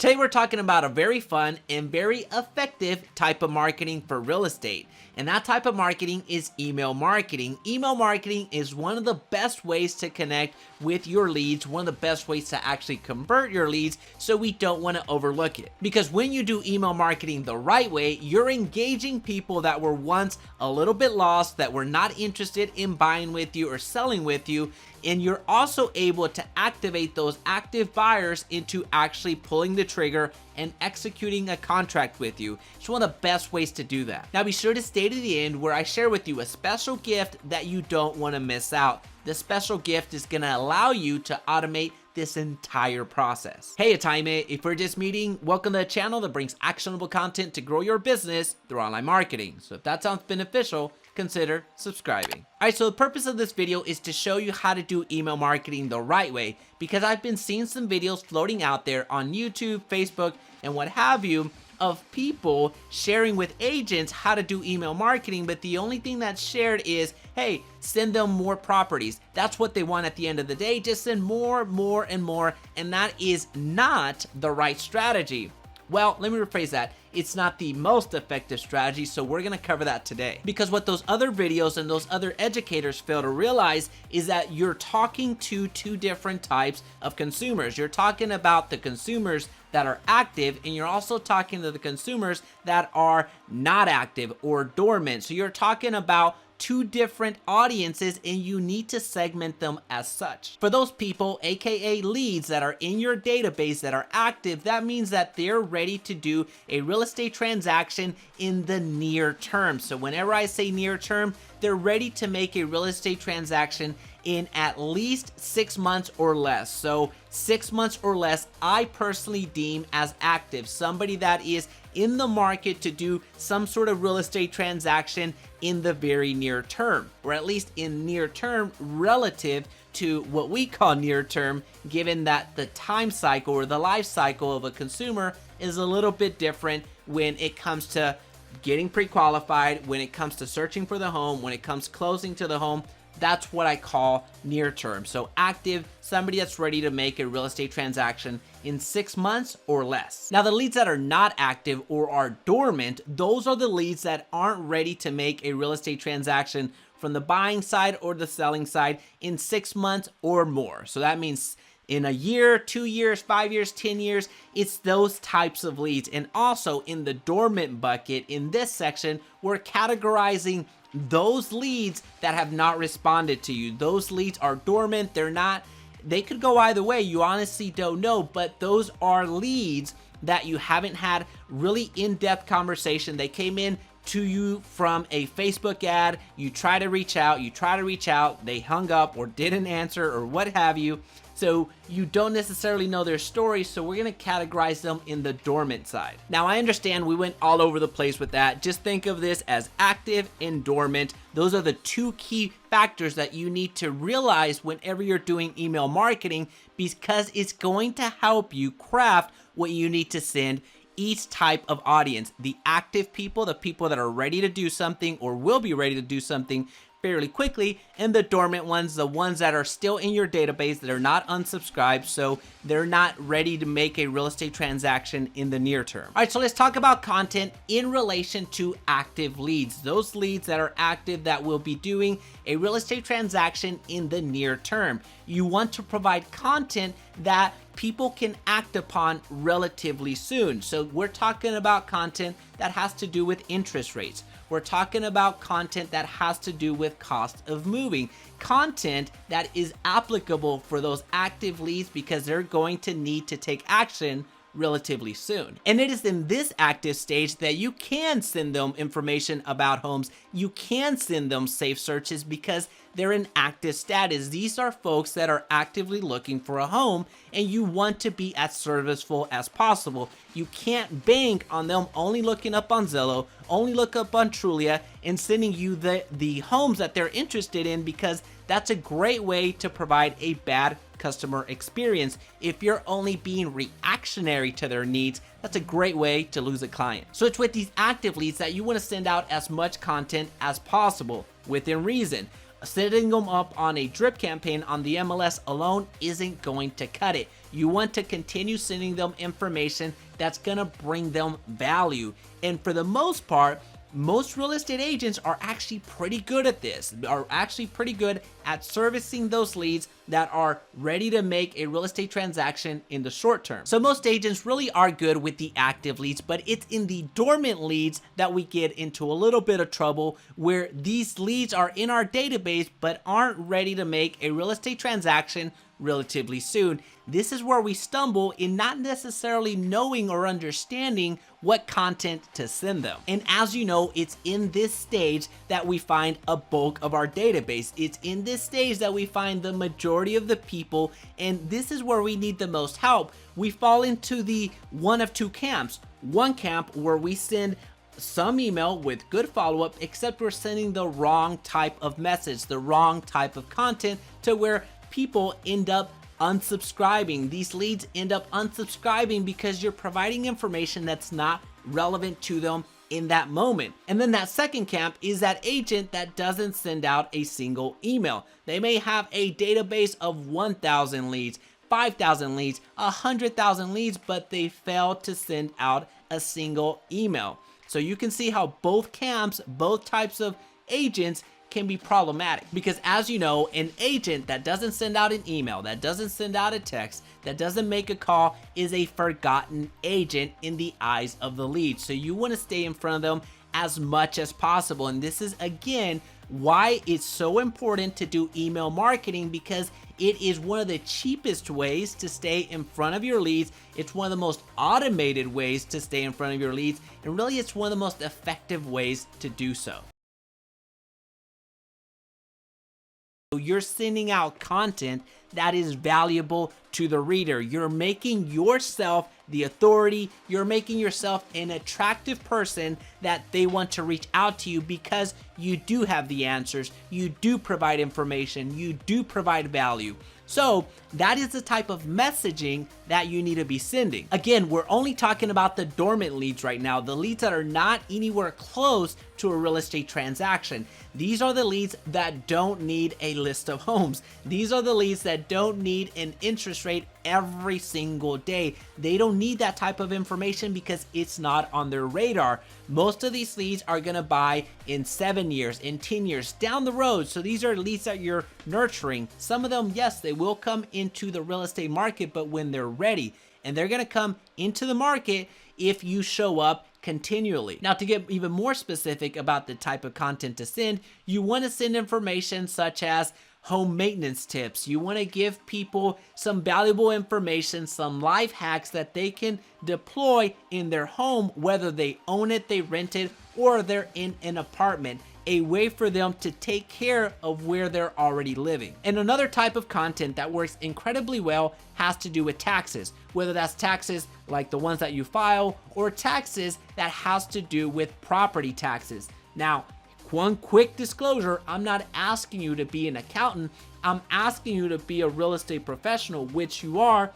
Today we're talking about a very fun and very effective type of marketing for real estate. And that type of marketing is email marketing. Email marketing is one of the best ways to connect with your leads, one of the best ways to actually convert your leads, so we don't want to overlook it. Because when you do email marketing the right way, you're engaging people that were once a little bit lost, that were not interested in buying with you or selling with you, and you're also able to activate those active buyers into actually pulling the trigger and executing a contract with you. It's one of the best ways to do that. Now be sure to stay to the end where I share with you a special gift that you don't want to miss out. This special gift is going to allow you to automate this entire process. Hey, it's Jaime. If we're just meeting, welcome to the channel that brings actionable content to grow your business through online marketing. So if that sounds beneficial, consider subscribing. All right, so the purpose of this video is to show you how to do email marketing the right way, because I've been seeing some videos floating out there on YouTube, Facebook, and what have you, of people sharing with agents how to do email marketing, but the only thing that's shared is, hey, send them more properties. That's what they want at the end of the day. Just send more, and more, and that is not the right strategy. Well, let me rephrase that. It's not the most effective strategy, so we're gonna cover that today. Because what those other videos and those other educators fail to realize is that you're talking to two different types of consumers. You're talking about the consumers that are active, and you're also talking to the consumers that are not active or dormant. So you're talking about two different audiences, and you need to segment them as such. For those people, aka leads, that are in your database that are active, that means that they're ready to do a real estate transaction in the near term. So whenever I say near term, they're ready to make a real estate transaction in at least 6 months or less. So 6 months or less, I personally deem as active. Somebody that is in the market to do some sort of real estate transaction in the very near term, or at least in near term relative to what we call near term, given that the time cycle or the life cycle of a consumer is a little bit different when it comes to getting pre-qualified, when it comes to searching for the home, when it comes closing to the home. That's what I call near term. So active, somebody that's ready to make a real estate transaction in 6 months or less. Now the leads that are not active or are dormant, those are the leads that aren't ready to make a real estate transaction from the buying side or the selling side in 6 months or more. So that means in a year, 2 years, 5 years, 10 years, it's those types of leads. And also in the dormant bucket, in this section, we're categorizing those leads that have not responded to you. Those leads are dormant. They could go either way. You honestly don't know, but those are leads that you haven't had really in-depth conversation. They came in to you from a Facebook ad. You try to reach out, they hung up or didn't answer or what have you. So you don't necessarily know their story, so we're gonna categorize them in the dormant side. Now I understand we went all over the place with that. Just think of this as active and dormant. Those are the two key factors that you need to realize whenever you're doing email marketing, because it's going to help you craft what you need to send each type of audience. The active people, the people that are ready to do something or will be ready to do something fairly quickly, and the dormant ones, the ones that are still in your database that are not unsubscribed, so they're not ready to make a real estate transaction in the near term. All right, so let's talk about content in relation to active leads. Those leads that are active that will be doing a real estate transaction in the near term. You want to provide content that people can act upon relatively soon. So we're talking about content that has to do with interest rates. We're talking about content that has to do with cost of moving. Content that is applicable for those active leads because they're going to need to take action relatively soon. And it is in this active stage that you can send them information about homes. You can send them safe searches because they're in active status. These are folks that are actively looking for a home, and you want to be as serviceful as possible. You can't bank on them only looking up on Zillow, only look up on Trulia, and sending you the homes that they're interested in, because that's a great way to provide a bad customer experience. If you're only being reactionary to their needs, that's a great way to lose a client. So it's with these active leads that you want to send out as much content as possible within reason. setting them up on a drip campaign on the MLS alone isn't going to cut it. You want to continue sending them information that's going to bring them value. And for the most part, most real estate agents are actually pretty good at this, are actually pretty good at servicing those leads that are ready to make a real estate transaction in the short term. So most agents really are good with the active leads, but it's in the dormant leads that we get into a little bit of trouble, where these leads are in our database but aren't ready to make a real estate transaction relatively soon. This is where we stumble in not necessarily knowing or understanding what content to send them. And as you know, it's in this stage that we find a bulk of our database. It's in this stage that we find the majority of the people, and this is where we need the most help. We fall into the one of two camps. One camp where we send some email with good follow-up, except we're sending the wrong type of message, the wrong type of content, to where people end up unsubscribing. These leads end up unsubscribing because you're providing information that's not relevant to them in that moment. And then that second camp is that agent that doesn't send out a single email. They may have a database of 1,000 leads, 5,000 leads, 100,000 leads, but they fail to send out a single email. So you can see how both camps, both types of agents can be problematic, because as you know, an agent that doesn't send out an email, that doesn't send out a text, that doesn't make a call is a forgotten agent in the eyes of the lead. So you want to stay in front of them as much as possible. And this is again why it's so important to do email marketing, because it is one of the cheapest ways to stay in front of your leads. It's one of the most automated ways to stay in front of your leads, and really it's one of the most effective ways to do so. You're sending out content that is valuable to the reader. You're making yourself the authority. You're making yourself an attractive person that they want to reach out to you, because you do have the answers. You do provide information. You do provide value. So that is the type of messaging that you need to be sending. Again, we're only talking about the dormant leads right now, the leads that are not anywhere close to a real estate transaction. These are the leads that don't need a list of homes. These are the leads that don't need an interest rate every single day. They don't need that type of information because it's not on their radar. Most of these leads are going to buy in 7 years, in 10 years down the road. So these are leads that you're nurturing. Some of them, yes, they will come into the real estate market, but when they're ready, and they're going to come into the market if you show up continually. Now, to get even more specific about the type of content to send, you want to send information such as home maintenance tips. You want to give people some valuable information, some life hacks that they can deploy in their home, whether they own it, they rent it, or they're in an apartment. A way for them to take care of where they're already living. And another type of content that works incredibly well has to do with taxes, whether that's taxes like the ones that you file, or taxes that has to do with property taxes. Now, one quick disclosure, I'm not asking you to be an accountant. I'm asking you to be a real estate professional, which you are,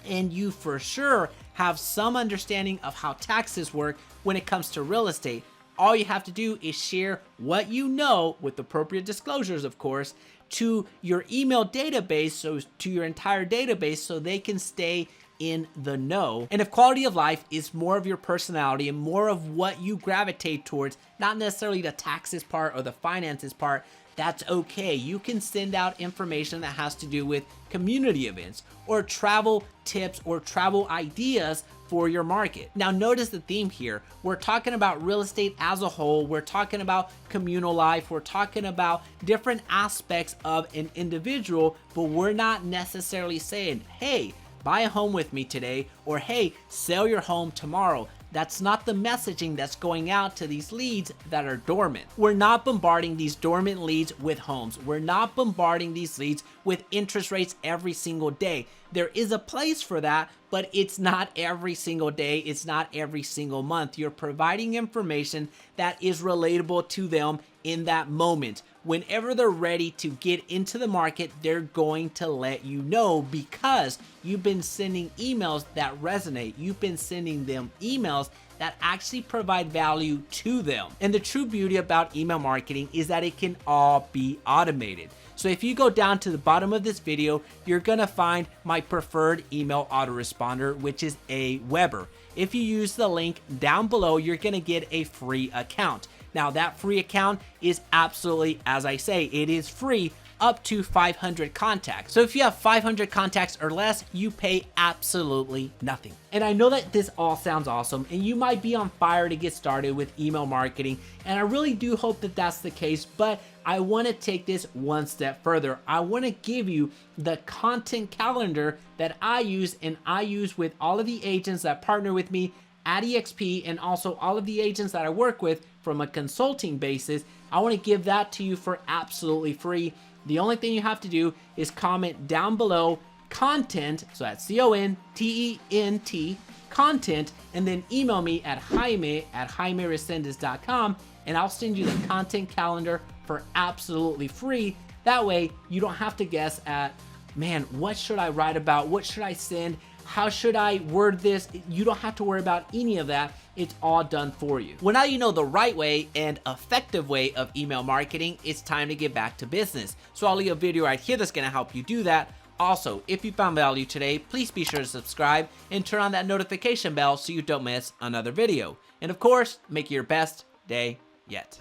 and you for sure have some understanding of how taxes work when it comes to real estate. All you have to do is share what you know, with appropriate disclosures, of course, to your email database, so to your entire database, so they can stay in the know. And if quality of life is more of your personality and more of what you gravitate towards, not necessarily the taxes part or the finances part, that's okay. You can send out information that has to do with community events or travel tips or travel ideas for your market. Now, notice the theme here. We're talking about real estate as a whole. We're talking about communal life. We're talking about different aspects of an individual, but we're not necessarily saying, hey, buy a home with me today, or hey, sell your home tomorrow. That's not the messaging that's going out to these leads that are dormant. We're not bombarding these dormant leads with homes. We're not bombarding these leads with interest rates every single day. There is a place for that, but it's not every single day. It's not every single month. You're providing information that is relatable to them in that moment. Whenever they're ready to get into the market, they're going to let you know because you've been sending emails that resonate. You've been sending them emails that actually provide value to them. And the true beauty about email marketing is that it can all be automated. So if you go down to the bottom of this video, you're gonna find my preferred email autoresponder, which is Aweber. If you use the link down below, you're gonna get a free account. Now that free account is absolutely, as I say, it is free up to 500 contacts. So if you have 500 contacts or less, you pay absolutely nothing. And I know that this all sounds awesome and you might be on fire to get started with email marketing. And I really do hope that that's the case, but I want to take this one step further. I want to give you the content calendar that I use and I use with all of the agents that partner with me at EXP and also all of the agents that I work with from a consulting basis. I want to give that to you for absolutely free. The only thing you have to do is comment down below content, so that's CONTENT, content, and then email me at Jaime@JaimeResendiz.com and I'll send you the content calendar for absolutely free. That way you don't have to guess at, man, what should I write about? What should I send? How should I word this? You don't have to worry about any of that. It's all done for you. Well, now you know the right way and effective way of email marketing. It's time to get back to business. So I'll leave a video right here that's gonna help you do that. Also, if you found value today, please be sure to subscribe and turn on that notification bell so you don't miss another video. And of course, make it your best day yet.